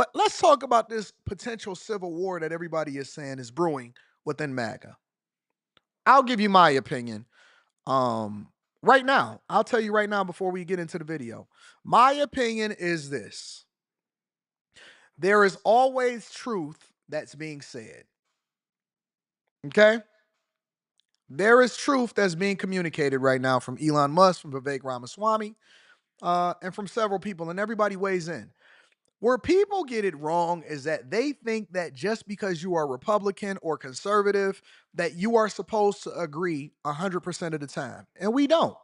But let's talk about this potential civil war that everybody is saying is brewing within MAGA. I'll give you my opinion. Um, right now, I'll tell you right now before we get into the video. My opinion is this: there is always truth that's being said. Okay? There is truth that's being communicated right now from Elon Musk, from Vivek Ramaswamy, and from several people, and everybody weighs in. Where people get it wrong is that they think that just because you are Republican or conservative, that you are supposed to agree 100% of the time. And we don't.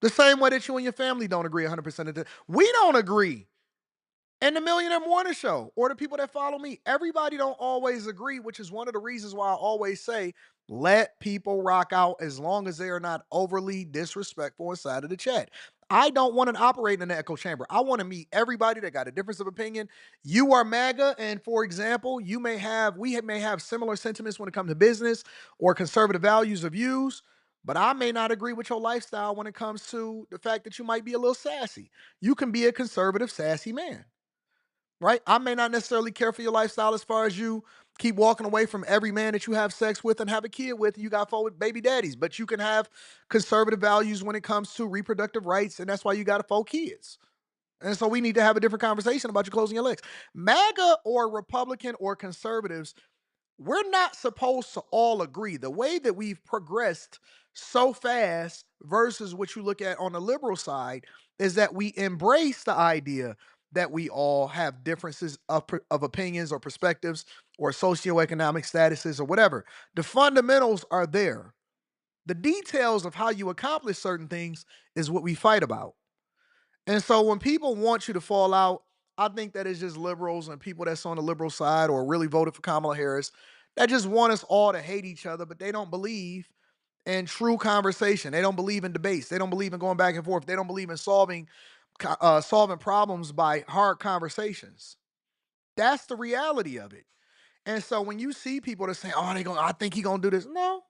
The same way that you and your family don't agree 100% of the time. We don't agree. And the Millionaire Morning Show, or the people that follow me, everybody don't always agree, which is one of the reasons why I always say, let people rock out as long as they are not overly disrespectful inside of the chat. I don't want to operate in an echo chamber. I want to meet everybody that got a difference of opinion. You are MAGA, and for example, we may have similar sentiments when it comes to business or conservative values or views, but I may not agree with your lifestyle when it comes to the fact that you might be a little sassy. You can be a conservative, sassy man, right? I may not necessarily care for your lifestyle as far as you keep walking away from every man that you have sex with and have a kid with. You got 4 baby daddies, but you can have conservative values when it comes to reproductive rights, and that's why you got 4 kids. And so we need to have a different conversation about you closing your legs. MAGA or Republican or conservatives, we're not supposed to all agree. The way that we've progressed so fast versus what you look at on the liberal side is that we embrace the idea that we all have differences of opinions or perspectives or socioeconomic statuses or whatever. The fundamentals are there. The details of how you accomplish certain things is what we fight about. And so when people want you to fall out, I think that it's just liberals and people that's on the liberal side or really voted for Kamala Harris that just want us all to hate each other, but they don't believe in true conversation. They don't believe in debates. They don't believe in going back and forth. They don't believe in solving problems by hard conversations. That's the reality of it. And so when you see people that say, "Oh, I think he gonna do this," no,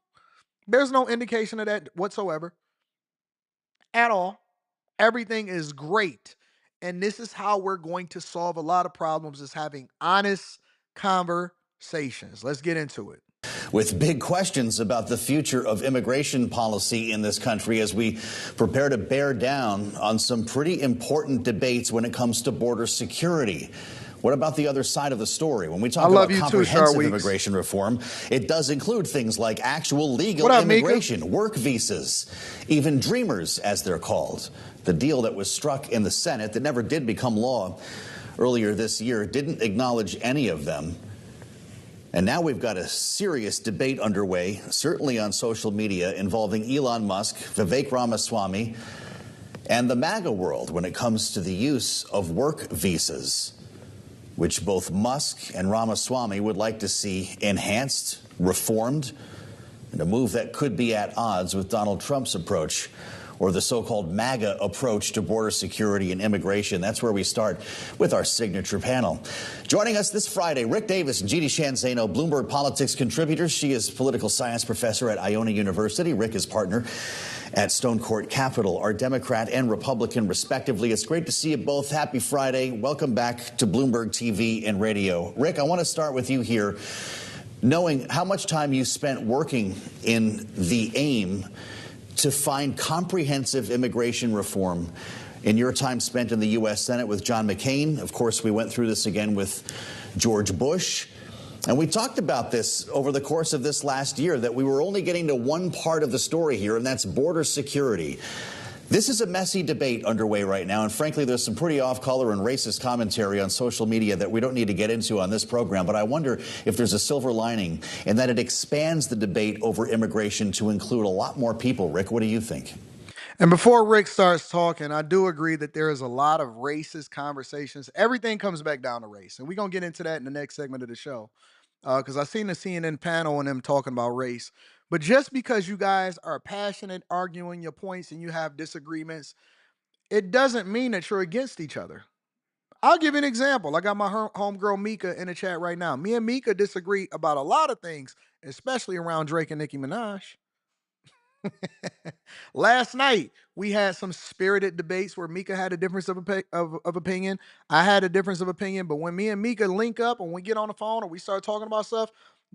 there's no indication of that whatsoever at all. Everything is great. And this is how we're going to solve a lot of problems, is having honest conversations. Let's get into it. With big questions about the future of immigration policy in this country as we prepare to bear down on some pretty important debates when it comes to border security. What about the other side of the story? When we talk about comprehensive immigration reform, it does include things like actual legal immigration, work visas, even dreamers, as they're called. The deal that was struck in the Senate that never did become law earlier this year didn't acknowledge any of them. And now we've got a serious debate underway, certainly on social media, involving Elon Musk, Vivek Ramaswamy, and the MAGA world when it comes to the use of work visas, which both Musk and Ramaswamy would like to see enhanced, reformed, and a move that could be at odds with Donald Trump's approach, or the so-called MAGA approach to border security and immigration. That's where we start with our signature panel. Joining us this Friday, Rick Davis and Jeannie Shanzano, Bloomberg Politics contributors. She is political science professor at Iona University. Rick is partner at Stone Court Capital, are Democrat and Republican, respectively. It's great to see you both. Happy Friday. Welcome back to Bloomberg TV and radio. Rick, I want to start with you here, knowing how much time you spent working in the aim to find comprehensive immigration reform in your time spent in the U.S. Senate with John McCain. Of course, we went through this again with George Bush. And we talked about this over the course of this last year, that we were only getting to one part of the story here, and that's border security. This is a messy debate underway right now, and frankly, there's some pretty off-color and racist commentary on social media that we don't need to get into on this program, but I wonder if there's a silver lining in that it expands the debate over immigration to include a lot more people. Rick, what do you think? And before Rick starts talking, I do agree that there is a lot of racist conversations. Everything comes back down to race, and we're going to get into that in the next segment of the show, because I seen the CNN panel and them talking about race. But just because you guys are passionate, arguing your points, and you have disagreements, it doesn't mean that you're against each other. I'll give you an example. I got my homegirl Mika in the chat right now. Me and Mika disagree about a lot of things, especially around Drake and Nicki Minaj. Last night we had some spirited debates where Mika had a difference of opinion. I had a difference of opinion, but when me and Mika link up and we get on the phone or we start talking about stuff,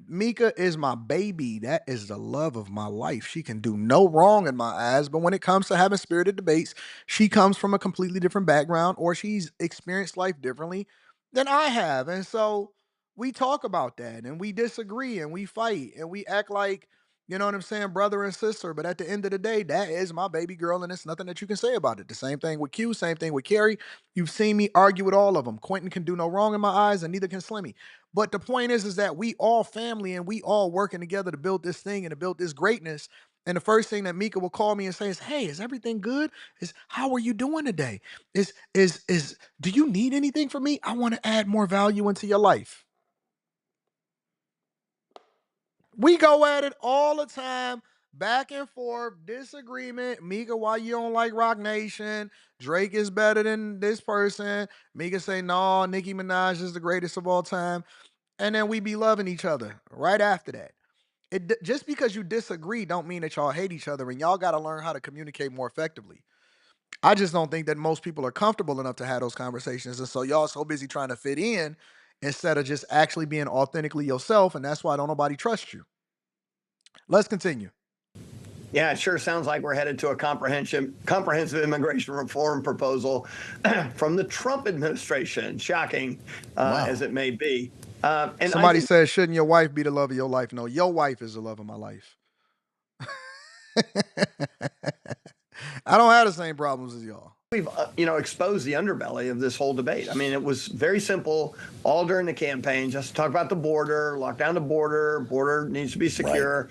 Mika is my baby. That is the love of my life. She can do no wrong in my eyes, but when it comes to having spirited debates, she comes from a completely different background or she's experienced life differently than I have. And so we talk about that and we disagree and we fight and we act like, you know what I'm saying, brother and sister. But at the end of the day, that is my baby girl, and there's nothing that you can say about it. The same thing with Q, same thing with Carrie. You've seen me argue with all of them. Quentin can do no wrong in my eyes, and neither can Slimmy. But the point is that we all family and we all working together to build this thing and to build this greatness. And the first thing that Mika will call me and say is, "Hey, is everything good? Is how are you doing today? Is do you need anything from me? I want to add more value into your life." We go at it all the time, back and forth, disagreement. Mika, why you don't like Rock Nation? Drake is better than this person. Mika say, no, Nicki Minaj is the greatest of all time. And then we be loving each other right after that. Just because you disagree don't mean that y'all hate each other, and y'all got to learn how to communicate more effectively. I just don't think that most people are comfortable enough to have those conversations. And so y'all so busy trying to fit in instead of just actually being authentically yourself. And that's why don't nobody trust you. Let's continue. Yeah, it sure sounds like we're headed to a comprehensive immigration reform proposal from the Trump administration, shocking as Wow. it may be. And I Somebody think says, shouldn't your wife be the love of your life? No, your wife is the love of my life. I don't have the same problems as y'all. we've exposed the underbelly of this whole debate. I mean, it was very simple all during the campaign, just to talk about the border, lock down the border needs to be Right. secure.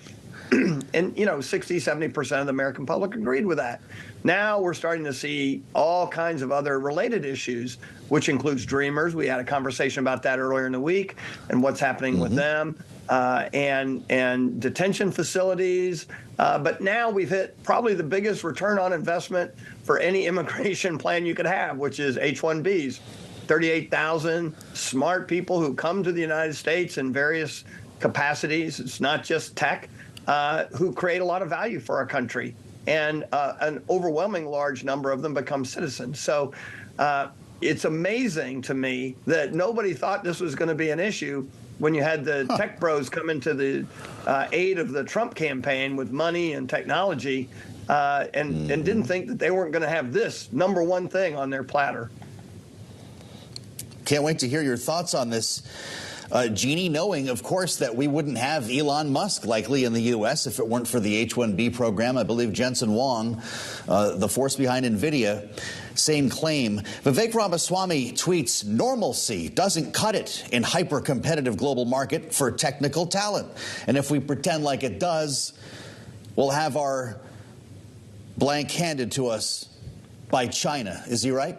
And 60-70% of the American public agreed with that. Now we're starting to see all kinds of other related issues, which includes dreamers. We had a conversation about that earlier in the week and what's happening with them, and detention facilities. But now we've hit probably the biggest return on investment for any immigration plan you could have, which is H-1Bs. 38,000 smart people who come to the United States in various capacities. It's not just tech. Who create a lot of value for our country, and an overwhelming large number of them become citizens. So it's amazing to me that nobody thought this was going to be an issue when you had the tech bros come into the aid of the Trump campaign with money and technology, and didn't think that they weren't going to have this number one thing on their platter. Can't wait to hear your thoughts on this. Jeannie, knowing, of course, that we wouldn't have Elon Musk likely in the U.S. if it weren't for the H-1B program. I believe Jensen Huang, the force behind NVIDIA, same claim. Vivek Ramaswamy tweets, normalcy doesn't cut it in hyper-competitive global market for technical talent. And if we pretend like it does, we'll have our blank handed to us by China. Is he right?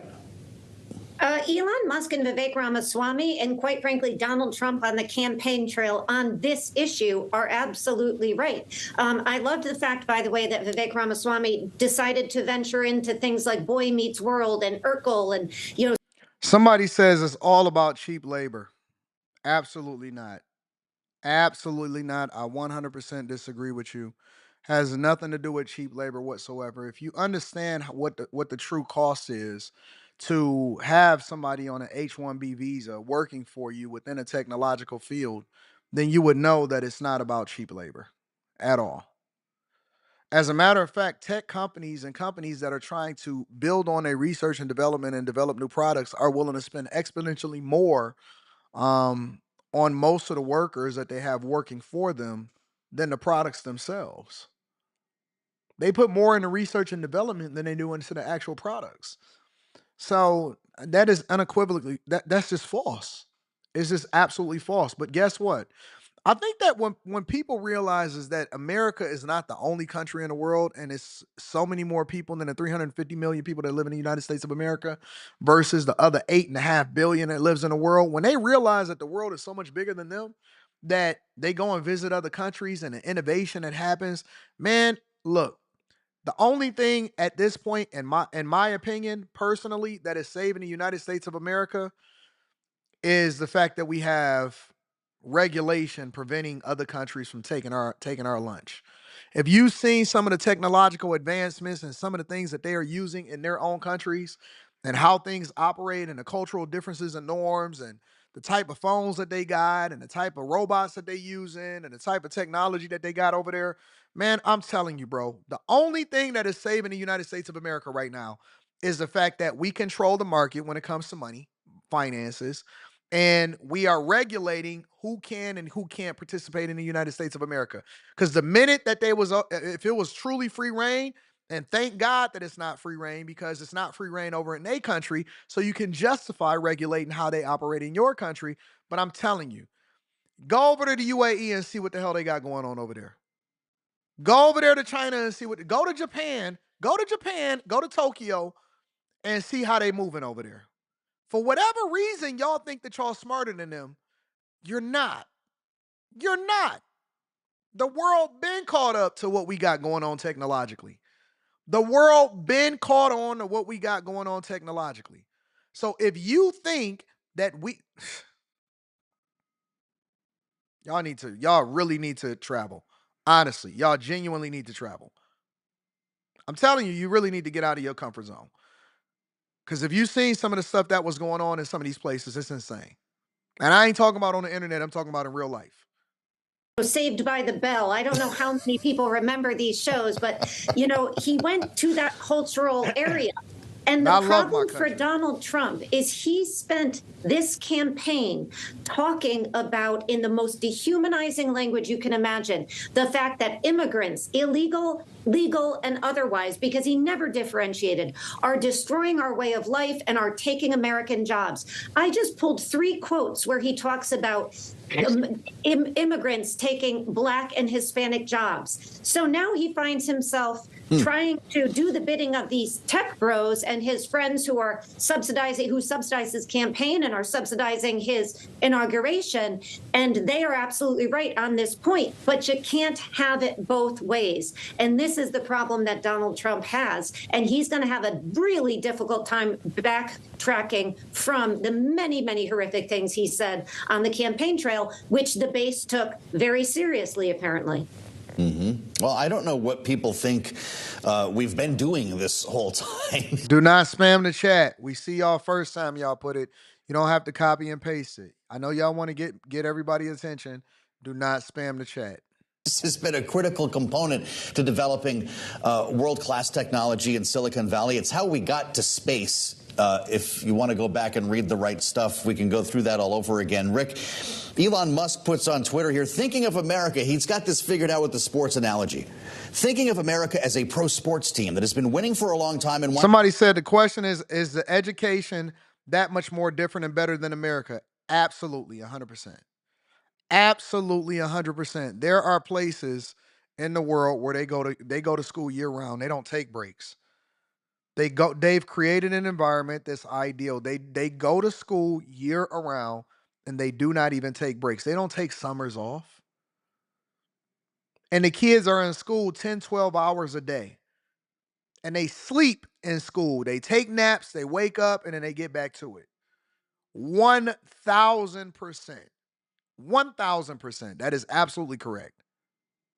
Elon Musk and Vivek Ramaswamy, and quite frankly, Donald Trump on the campaign trail on this issue are absolutely right. I loved the fact, by the way, that Vivek Ramaswamy decided to venture into things like Boy Meets World and Urkel and, Somebody says it's all about cheap labor. Absolutely not. Absolutely not. I 100% disagree with you. Has nothing to do with cheap labor whatsoever. If you understand what the true cost is to have somebody on an H-1B visa working for you within a technological field, then you would know that it's not about cheap labor at all. As a matter of fact, tech companies and companies that are trying to build on a research and development and develop new products are willing to spend exponentially more um, on most of the workers that they have working for them than the products themselves. They put more into research and development than they do into the actual products. So that is unequivocally that's just false. It's just absolutely false. But guess what? I think that when people realizes that America is not the only country in the world, and it's so many more people than the 350 million people that live in the United States of America versus the other 8.5 billion that lives in the world, when they realize that the world is so much bigger than them, that they go and visit other countries and the innovation that happens, man, look, the only thing at this point, in my opinion, personally, that is saving the United States of America is the fact that we have regulation preventing other countries from taking our lunch. If you've seen some of the technological advancements and some of the things that they are using in their own countries and how things operate and the cultural differences and norms and the type of phones that they got and the type of robots that they using and the type of technology that they got over there, man, I'm telling you, bro, the only thing that is saving the United States of America right now is the fact that we control the market when it comes to money, finances, and we are regulating who can and who can't participate in the United States of America. Because the minute that they was, if it was truly free reign, and thank God that it's not free reign because it's not free reign over in their country, so you can justify regulating how they operate in your country. But I'm telling you, go over to the UAE and see what the hell they got going on over there. Go over there to China and see what. Go to Japan. Go to Japan. Go to Tokyo and see how they moving over there. For whatever reason, y'all think that y'all smarter than them. You're not. You're not. The world been caught up to what we got going on technologically. The world been caught on to what we got going on technologically. So if you think that y'all really need to travel. Honestly, y'all genuinely need to travel. I'm telling you, you really need to get out of your comfort zone. Because if you've seen some of the stuff that was going on in some of these places, it's insane. And I ain't talking about on the internet, I'm talking about in real life. Saved by the Bell. I don't know how many people remember these shows, but he went to that cultural area. And the problem for Donald Trump is he spent this campaign talking about, in the most dehumanizing language you can imagine, the fact that immigrants, illegal, legal, and otherwise, because he never differentiated, are destroying our way of life and are taking American jobs. I just pulled 3 quotes where he talks about immigrants taking Black and Hispanic jobs. So now he finds himself trying to do the bidding of these tech bros and his friends who subsidize his campaign and are subsidizing his inauguration. And they are absolutely right on this point, but you can't have it both ways. And this is the problem that Donald Trump has. And he's going to have a really difficult time backtracking from the many, many horrific things he said on the campaign trail, which the base took very seriously, apparently. Well, I don't know what people think we've been doing this whole time. Do not spam the chat. We see y'all first time y'all put it. You don't have to copy and paste it. I know y'all want to get everybody's attention. Do not spam the chat. This has been a critical component to developing world-class technology in Silicon Valley. It's how we got to space. If you want to go back and read the right stuff, we can go through that all over again. Rick, Elon Musk puts on Twitter here, thinking of America, he's got this figured out with the sports analogy. Thinking of America as a pro sports team that has been winning for a long time. And somebody said the question is the education that much more different and better than America? Absolutely, 100%. Absolutely 100%. There are places in the world where they go to school year round. They don't take breaks. They've created an environment that's ideal. They go to school year around and they do not even take breaks. They don't take summers off. And the kids are in school 10, 12 hours a day. And they sleep in school. They take naps, they wake up, and then they get back to it. 1,000%. 1,000%. That is absolutely correct.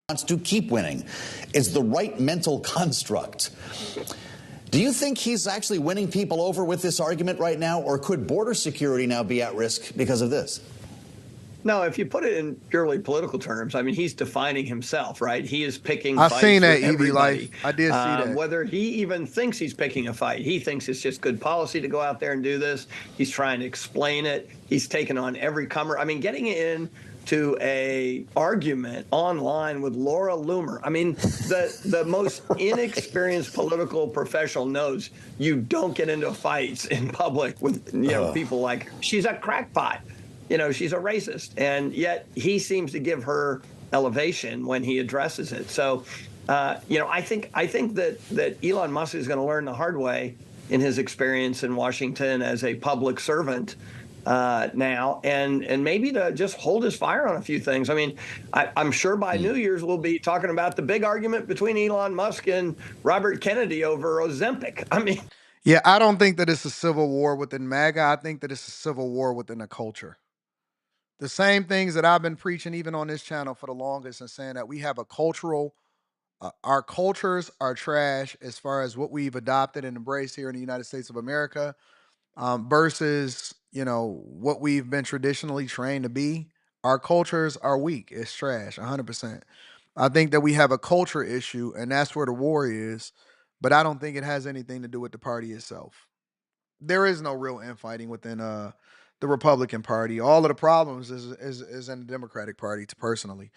Wants to keep winning. It's the right mental construct. Do you think he's actually winning people over with this argument right now, or could border security now be at risk because of this? No, if you put it in purely political terms, I mean, he's defining himself, right? He is picking I've fights seen that, with everybody. Life. I did see that. Whether he even thinks he's picking a fight, he thinks it's just good policy to go out there and do this. He's trying to explain it. He's taken on every comer. I mean, getting in to a argument online with Laura Loomer. I mean, the most inexperienced political professional knows you don't get into fights in public with people like her. She's a crackpot. She's a racist, and yet he seems to give her elevation when he addresses it. So, I think that Elon Musk is going to learn the hard way in his experience in Washington as a public servant now, and maybe to just hold his fire on a few things. I mean, I'm sure by New Year's we'll be talking about the big argument between Elon Musk and Robert Kennedy over Ozempic. I mean, yeah, I don't think that it's a civil war within MAGA. I think that it's a civil war within a culture. The same things that I've been preaching even on this channel for the longest and saying that we have a cultural Our cultures are trash as far as what we've adopted and embraced here in the United States of America, versus what we've been traditionally trained to be. Our cultures are weak. It's trash, 100%. I think that we have a culture issue, and that's where the war is. But I don't think it has anything to do with the party itself. There is no real infighting within the Republican Party. All of the problems is in the Democratic Party, personally.